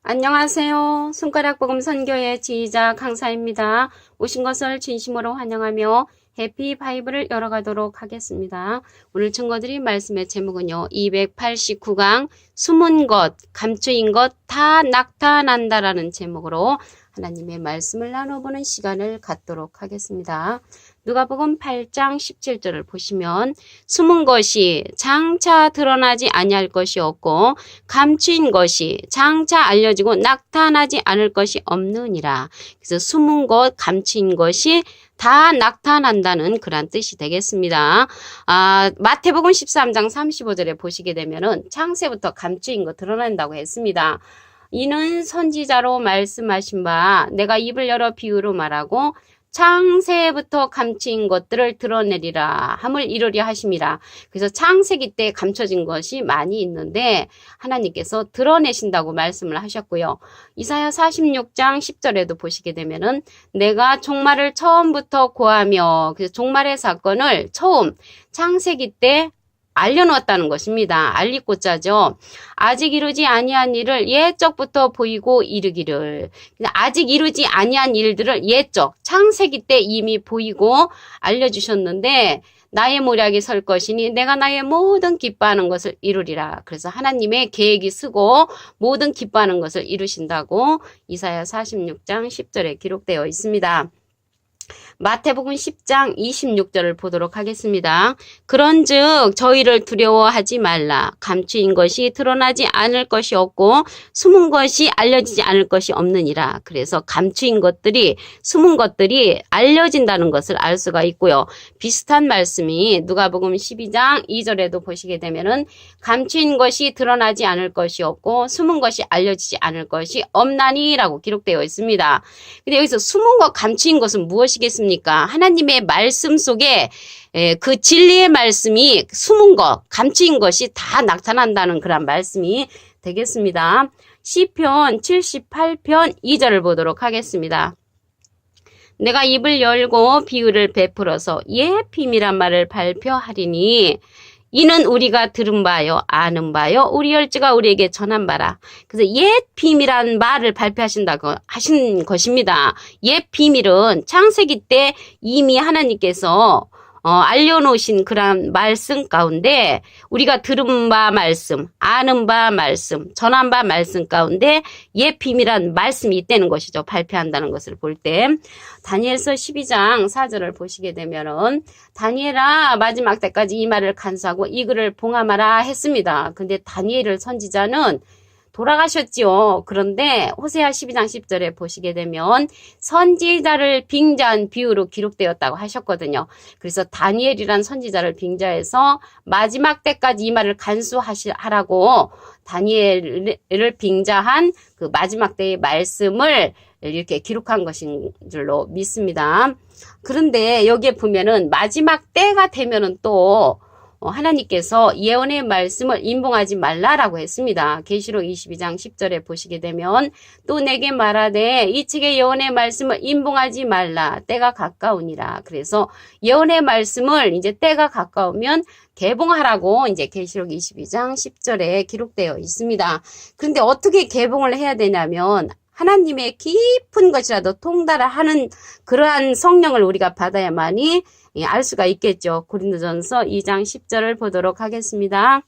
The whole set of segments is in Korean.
안녕하세요. 손가락복음 선교의 지휘자 강사입니다. 오신 것을 진심으로 환영하며 해피 바이블을 열어가도록 하겠습니다. 오늘 증거드릴 말씀의 제목은요. 289강 숨은 것, 감추인 것 다 나타난다라는 제목으로 하나님의 말씀을 나눠보는 시간을 갖도록 하겠습니다. 누가복음 8장 17절을 보시면 숨은 것이 장차 드러나지 아니할 것이 없고 감추인 것이 장차 알려지고 나타나지 않을 것이 없느니라. 그래서 숨은 것, 감추인 것이 다 나타난다는 그런 뜻이 되겠습니다. 마태복음 13장 35절에 보시게 되면은 창세부터 감추인 것 드러난다고 했습니다. 이는 선지자로 말씀하신 바 내가 입을 열어 비유로 말하고 창세부터 감추인 것들을 드러내리라 함을 이루려 하심이라. 그래서 창세기 때 감춰진 것이 많이 있는데 하나님께서 드러내신다고 말씀을 하셨고요. 이사야 46장 10절에도 보시게 되면은 내가 종말을 처음부터 고하며 그래서 종말의 사건을 처음 창세기 때 알려놓았다는 것입니다. 알리고자죠. 아직 이루지 아니한 일을 예적부터 보이고 이르기를. 아직 이루지 아니한 일들을 예적, 창세기 때 이미 보이고 알려주셨는데 나의 모략이 설 것이니 내가 나의 모든 기뻐하는 것을 이루리라. 그래서 하나님의 계획이 쓰고 모든 기뻐하는 것을 이루신다고 이사야 46장 10절에 기록되어 있습니다. 마태복음 10장 26절을 보도록 하겠습니다. 그런즉 저희를 두려워하지 말라. 감추인 것이 드러나지 않을 것이 없고 숨은 것이 알려지지 않을 것이 없느니라. 그래서 감추인 것들이 숨은 것들이 알려진다는 것을 알 수가 있고요. 비슷한 말씀이 누가복음 12장 2절에도 보시게 되면은 감추인 것이 드러나지 않을 것이 없고 숨은 것이 알려지지 않을 것이 없나니라고 기록되어 있습니다. 근데 여기서 숨은 것, 감추인 것은 무엇이겠습니까? 하나님의 말씀 속에 그 진리의 말씀이 숨은 것, 감추인 것이 다 나타난다는 그런 말씀이 되겠습니다. 시편 78편 2절을 보도록 하겠습니다. 내가 입을 열고 비유를 베풀어서 비밀한 말을 발표하리니 이는 우리가 들은 바요, 아는 바요, 우리 열주가 우리에게 전한 바라. 그래서 옛 비밀한 말을 발표하신다고 하신 것입니다. 옛 비밀은 창세기 때 이미 하나님께서 알려놓으신 그런 말씀 가운데 우리가 들은 바 말씀, 아는 바 말씀, 전한 바 말씀 가운데 옛 비밀한 말씀이 있다는 것이죠. 발표한다는 것을 볼 때. 다니엘서 12장 4절을 보시게 되면은 다니엘아 마지막 때까지 이 말을 간수하고 이 글을 봉함하라 했습니다. 근데 다니엘 선지자는 돌아가셨지요. 그런데 호세아 12장 10절에 보시게 되면 선지자를 빙자한 비유로 기록되었다고 하셨거든요. 그래서 다니엘이란 선지자를 빙자해서 마지막 때까지 이 말을 간수하라고 다니엘을 빙자한 그 마지막 때의 말씀을 이렇게 기록한 것인 줄로 믿습니다. 그런데 여기에 보면은 마지막 때가 되면은 또 하나님께서 예언의 말씀을 임봉하지 말라라고 했습니다. 계시록 22장 10절에 보시게 되면 또 내게 말하되 이 책의 예언의 말씀을 임봉하지 말라. 때가 가까우니라. 그래서 예언의 말씀을 이제 때가 가까우면 개봉하라고 이제 계시록 22장 10절에 기록되어 있습니다. 그런데 어떻게 개봉을 해야 되냐면 하나님의 깊은 것이라도 통달하는 그러한 성령을 우리가 받아야만이 알 수가 있겠죠. 고린도전서 2장 10절을 보도록 하겠습니다.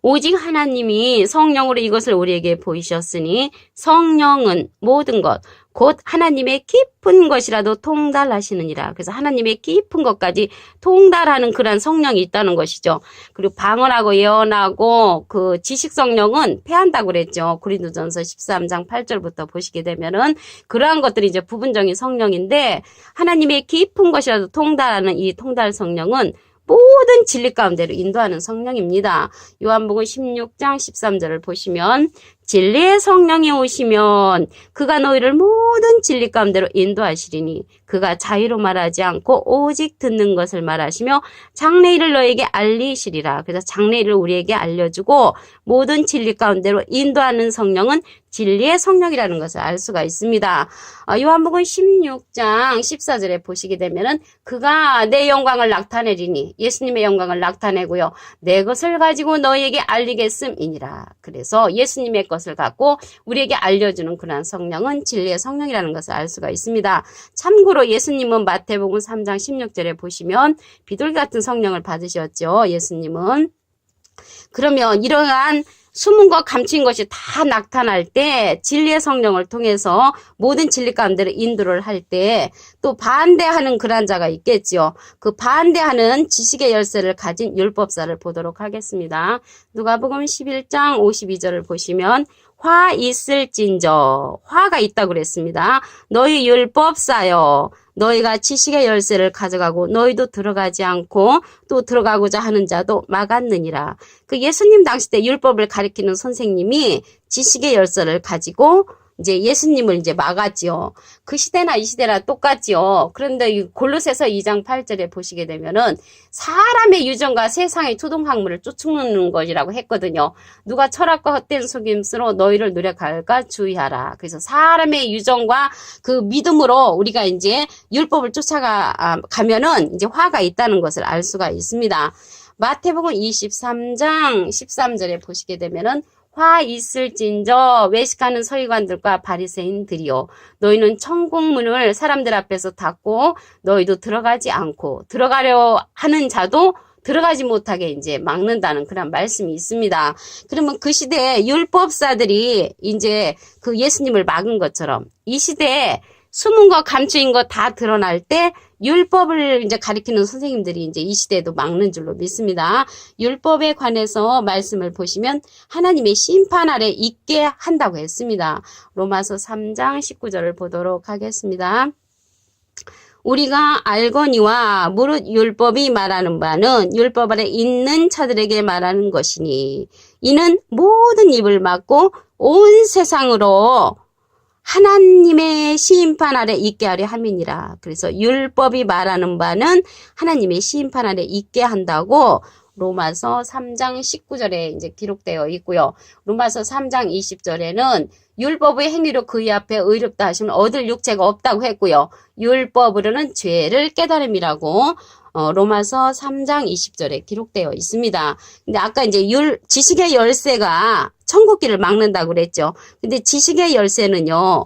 오직 하나님이 성령으로 이것을 우리에게 보이셨으니 성령은 모든 것, 곧 하나님의 깊은 것이라도 통달하시느니라. 그래서 하나님의 깊은 것까지 통달하는 그런 성령이 있다는 것이죠. 그리고 방언하고 예언하고 그 지식 성령은 패한다고 그랬죠. 고린도전서 13장 8절부터 보시게 되면은 그러한 것들이 이제 부분적인 성령인데 하나님의 깊은 것이라도 통달하는 이 통달 성령은 모든 진리 가운데로 인도하는 성령입니다. 요한복음 16장 13절을 보시면 진리의 성령이 오시면 그가 너희를 모든 진리 가운데로 인도하시리니 그가 자의로 말하지 않고 오직 듣는 것을 말하시며 장래일을 너에게 알리시리라. 그래서 장래일을 우리에게 알려주고 모든 진리 가운데로 인도하는 성령은 진리의 성령이라는 것을 알 수가 있습니다. 요한복음 16장 14절에 보시게 되면은 그가 내 영광을 나타내리니 예수님의 영광을 나타내고요. 내 것을 가지고 너희에게 알리겠음이니라. 그래서 예수님의 것을 갖고 우리에게 알려주는 그러한 성령은 진리의 성령이라는 것을 알 수가 있습니다. 참고로 예수님은 마태복음 3장 16절에 보시면 비둘기 같은 성령을 받으셨죠. 예수님은. 그러면 이러한 숨은 것 감추인 것이 다 나타날 때 진리의 성령을 통해서 모든 진리 가운데로 인도를 할 때 또 반대하는 그런 자가 있겠죠. 그 반대하는 지식의 열쇠를 가진 율법사를 보도록 하겠습니다. 누가복음 11장 52절을 보시면 화 있을진저 화가 있다고 그랬습니다. 너희 율법사여 너희가 지식의 열쇠를 가져가고 너희도 들어가지 않고 또 들어가고자 하는 자도 막았느니라. 그 예수님 당시 때 율법을 가리키는 선생님이 지식의 열쇠를 가지고 이제 예수님을 이제 막았지요. 그 시대나 이 시대나 똑같지요. 그런데 골로새서 2장 8절에 보시게 되면은 사람의 유전과 세상의 초동학문을 쫓는 것이라고 했거든요. 누가 철학과 헛된 속임수로 너희를 노력할까 주의하라. 그래서 사람의 유전과 그 믿음으로 우리가 이제 율법을 쫓아가면은 이제 화가 있다는 것을 알 수가 있습니다. 마태복음 23장 13절에 보시게 되면은 화 있을진저 외식하는 서기관들과 바리새인들이요 너희는 천국문을 사람들 앞에서 닫고 너희도 들어가지 않고 들어가려 하는 자도 들어가지 못하게 이제 막는다는 그런 말씀이 있습니다. 그러면 그 시대에 율법사들이 이제 그 예수님을 막은 것처럼 이 시대에 숨은 거 감추인 거 다 드러날 때 율법을 이제 가리키는 선생님들이 이제 이 시대에도 막는 줄로 믿습니다. 율법에 관해서 말씀을 보시면 하나님의 심판 아래 있게 한다고 했습니다. 로마서 3장 19절을 보도록 하겠습니다. 우리가 알거니와 무릇 율법이 말하는 바는 율법 아래 있는 자들에게 말하는 것이니 이는 모든 입을 막고 온 세상으로 하나님의 심판 아래 있게 하려 함이니라. 그래서 율법이 말하는 바는 하나님의 심판 아래 있게 한다고 로마서 3장 19절에 이제 기록되어 있고요. 로마서 3장 20절에는 율법의 행위로 그의 앞에 의롭다 하시면 얻을 육체가 없다고 했고요. 율법으로는 죄를 깨달음이라고 로마서 3장 20절에 기록되어 있습니다. 근데 아까 이제 지식의 열쇠가 천국길을 막는다고 그랬죠. 근데 지식의 열쇠는요,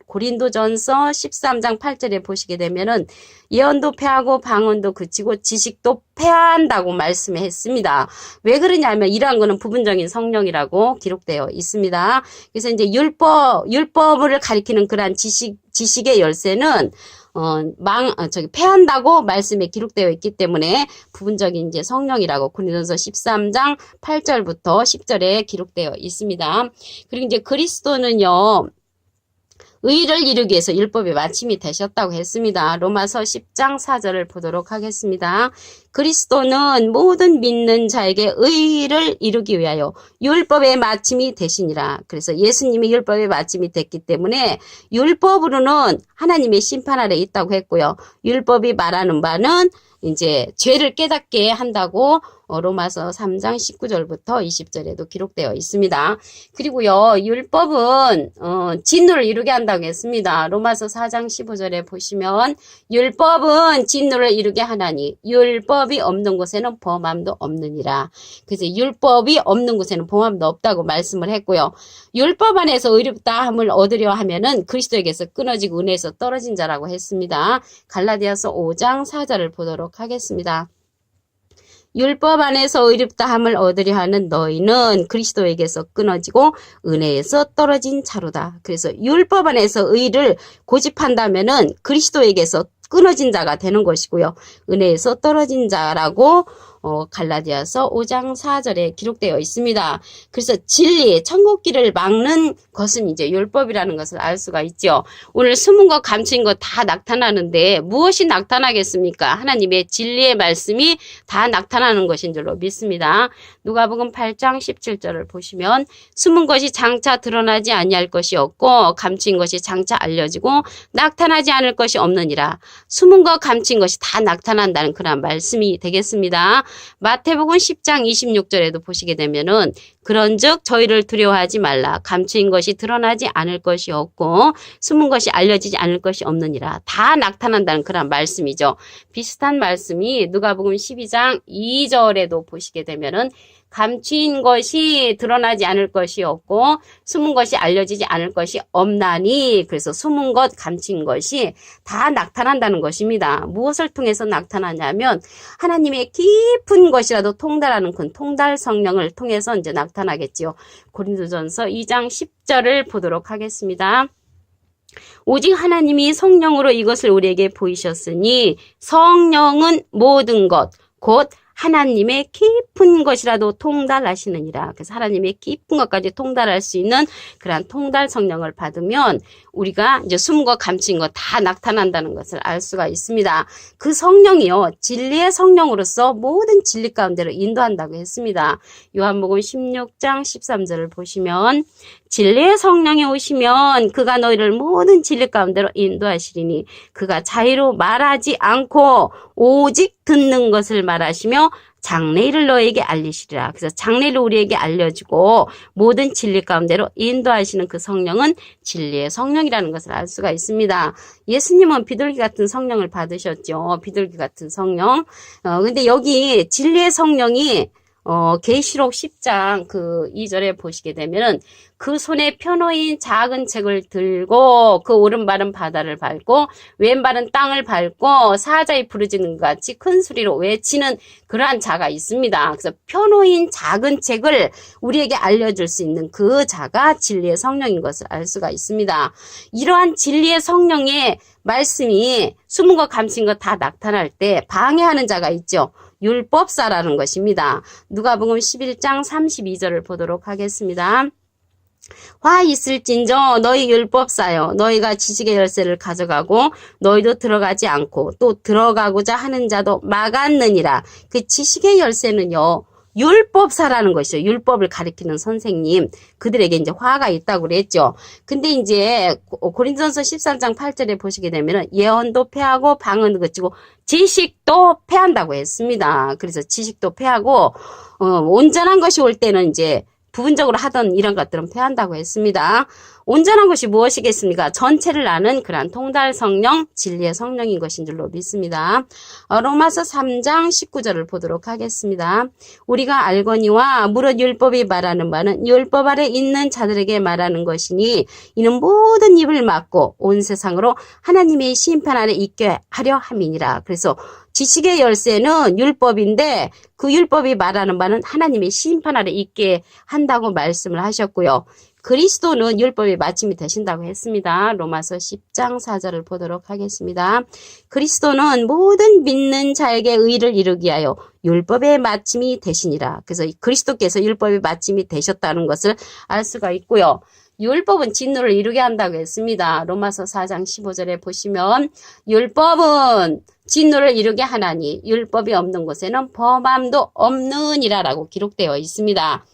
고린도전서 13장 8절에 보시게 되면은 예언도 패하고 방언도 그치고 지식도 패한다고 말씀했습니다. 왜 그러냐면 이러한 거는 부분적인 성령이라고 기록되어 있습니다. 그래서 이제 율법을 가리키는 그러한 지식의 열쇠는 패한다고 말씀에 기록되어 있기 때문에 부분적인 이제 성령이라고 고린도전서 13장 8절부터 10절에 기록되어 있습니다. 그리고 이제 그리스도는요, 의를 이루기 위해서 율법의 마침이 되셨다고 했습니다. 로마서 10장 4절을 보도록 하겠습니다. 그리스도는 모든 믿는 자에게 의를 이루기 위하여 율법의 마침이 되시니라. 그래서 예수님이 율법의 마침이 됐기 때문에 율법으로는 하나님의 심판 아래 있다고 했고요. 율법이 말하는 바는 이제 죄를 깨닫게 한다고 로마서 3장 19절부터 20절에도 기록되어 있습니다. 그리고요, 율법은 진노를 이루게 한다고 했습니다. 로마서 4장 15절에 보시면 율법은 진노를 이루게 하나니 율법이 없는 곳에는 범함도 없느니라. 그래서 율법이 없는 곳에는 범함도 없다고 말씀을 했고요. 율법 안에서 의롭다함을 얻으려 하면은 그리스도에게서 끊어지고 은혜에서 떨어진 자라고 했습니다. 갈라디아서 5장 4절을 보도록 하겠습니다. 율법 안에서 의롭다함을 얻으려 하는 너희는 그리스도에게서 끊어지고 은혜에서 떨어진 자로다. 그래서 율법 안에서 의를 고집한다면은 그리스도에게서 끊어진 자가 되는 것이고요. 은혜에서 떨어진 자라고 갈라디아서 5장 4절에 기록되어 있습니다. 그래서 진리, 천국길을 막는 것은 이제 율법이라는 것을 알 수가 있죠. 오늘 숨은 것, 감추인 것 다 나타나는데 무엇이 나타나겠습니까? 하나님의 진리의 말씀이 다 나타나는 것인 줄로 믿습니다. 누가복음 8장 17절을 보시면 숨은 것이 장차 드러나지 아니할 것이 없고 감추인 것이 장차 알려지고 나타나지 않을 것이 없느니라. 숨은 것 감추인 것이 다 나타난다는 그런 말씀이 되겠습니다. 마태복음 10장 26절에도 보시게 되면은 그런즉 저희를 두려워하지 말라. 감추인 것이 드러나지 않을 것이 없고 숨은 것이 알려지지 않을 것이 없느니라. 다 나타난다는 그런 말씀이죠. 비슷한 말씀이 누가복음 12장 2절에도 보시게 되면은 감추인 것이 드러나지 않을 것이 없고 숨은 것이 알려지지 않을 것이 없나니, 그래서 숨은 것, 감추인 것이 다 나타난다는 것입니다. 무엇을 통해서 나타나냐면 하나님의 깊은 것이라도 통달하는 그 통달 성령을 통해서 이제 나타나겠지요. 고린도전서 2장 10절을 보도록 하겠습니다. 오직 하나님이 성령으로 이것을 우리에게 보이셨으니 성령은 모든 것, 곧 하나님의 깊은 것이라도 통달하시느니라. 그래서 하나님의 깊은 것까지 통달할 수 있는 그러한 통달 성령을 받으면 우리가 이제 숨은 것, 감추인 것 다 나타난다는 것을 알 수가 있습니다. 그 성령이요, 진리의 성령으로서 모든 진리 가운데로 인도한다고 했습니다. 요한복음 16장 13절을 보시면 진리의 성령이 오시면 그가 너희를 모든 진리 가운데로 인도하시리니 그가 자유로 말하지 않고 오직 듣는 것을 말하시며 장래일을 너에게 알리시리라. 그래서 장래를 우리에게 알려주고 모든 진리 가운데로 인도하시는 그 성령은 진리의 성령이라는 것을 알 수가 있습니다. 예수님은 비둘기 같은 성령을 받으셨죠. 비둘기 같은 성령. 근데 여기 진리의 성령이 계시록 10장 그 2절에 보시게 되면은 그 손에 펴놓인 작은 책을 들고 그 오른발은 바다를 밟고 왼발은 땅을 밟고 사자의 부르짖는 것 같이 큰 소리로 외치는 그러한 자가 있습니다. 그래서 펴놓인 작은 책을 우리에게 알려줄 수 있는 그 자가 진리의 성령인 것을 알 수가 있습니다. 이러한 진리의 성령의 말씀이 숨은 것 감추인 것 다 나타날 때 방해하는 자가 있죠. 율법사라는 것입니다. 누가복음 11장 32절을 보도록 하겠습니다. 화 있을진저 너희 율법사여 너희가 지식의 열쇠를 가져가고 너희도 들어가지 않고 또 들어가고자 하는 자도 막았느니라. 그 지식의 열쇠는요, 율법사라는 것이죠. 율법을 가리키는 선생님, 그들에게 이제 화가 있다고 그랬죠. 근데 이제 고린도전서 13장 8절에 보시게 되면 예언도 패하고 방언도 그치고 지식도 패한다고 했습니다. 그래서 지식도 패하고 온전한 것이 올 때는 이제 부분적으로 하던 이런 것들은 패한다고 했습니다. 온전한 것이 무엇이겠습니까? 전체를 아는 그러한 통달 성령, 진리의 성령인 것인 줄로 믿습니다. 로마서 3장 19절을 보도록 하겠습니다. 우리가 알거니와 무릇 율법이 말하는 바는 율법 아래 있는 자들에게 말하는 것이니 이는 모든 입을 막고 온 세상으로 하나님의 심판 아래 있게 하려 함이니라. 그래서 지식의 열쇠는 율법인데 그 율법이 말하는 바는 하나님의 심판 아래 있게 한다고 말씀을 하셨고요. 그리스도는 율법의 마침이 되신다고 했습니다. 로마서 10장 4절을 보도록 하겠습니다. 그리스도는 모든 믿는 자에게 의를 이루기 위하여 율법의 마침이 되시니라. 그래서 그리스도께서 율법의 마침이 되셨다는 것을 알 수가 있고요. 율법은 진노를 이루게 한다고 했습니다. 로마서 4장 15절에 보시면 율법은 진노를 이루게 하나니 율법이 없는 곳에는 범함도 없느니라 라고 기록되어 있습니다.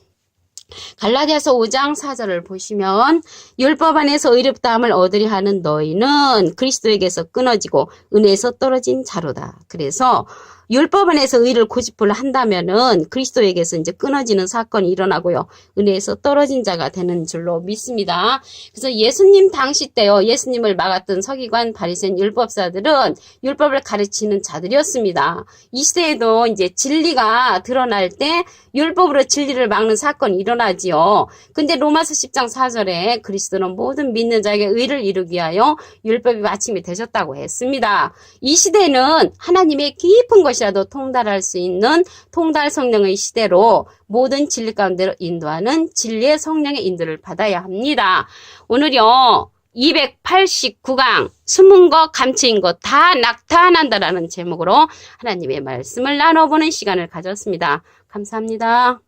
갈라디아서 5장 4절을 보시면 율법 안에서 의롭다함을 얻으려 하는 너희는 그리스도에게서 끊어지고 은혜에서 떨어진 자로다. 그래서 율법 안에서 의를 고집을 한다면은 그리스도에게서 이제 끊어지는 사건이 일어나고요. 은혜에서 떨어진 자가 되는 줄로 믿습니다. 그래서 예수님 당시 때요, 예수님을 막았던 서기관, 바리새인, 율법사들은 율법을 가르치는 자들이었습니다. 이 시대에도 이제 진리가 드러날 때 율법으로 진리를 막는 사건이 일어나지요. 근데 로마서 10장 4절에 그리스도는 모든 믿는 자에게 의를 이루기 위하여 율법이 마침이 되셨다고 했습니다. 이 시대는 하나님의 깊은 것이라도 통달할 수 있는 통달 성령의 시대로 모든 진리 가운데로 인도하는 진리의 성령의 인도를 받아야 합니다. 오늘요 289강 숨은 것 감추인 것 다 나타난다라는 제목으로 하나님의 말씀을 나눠보는 시간을 가졌습니다. 감사합니다.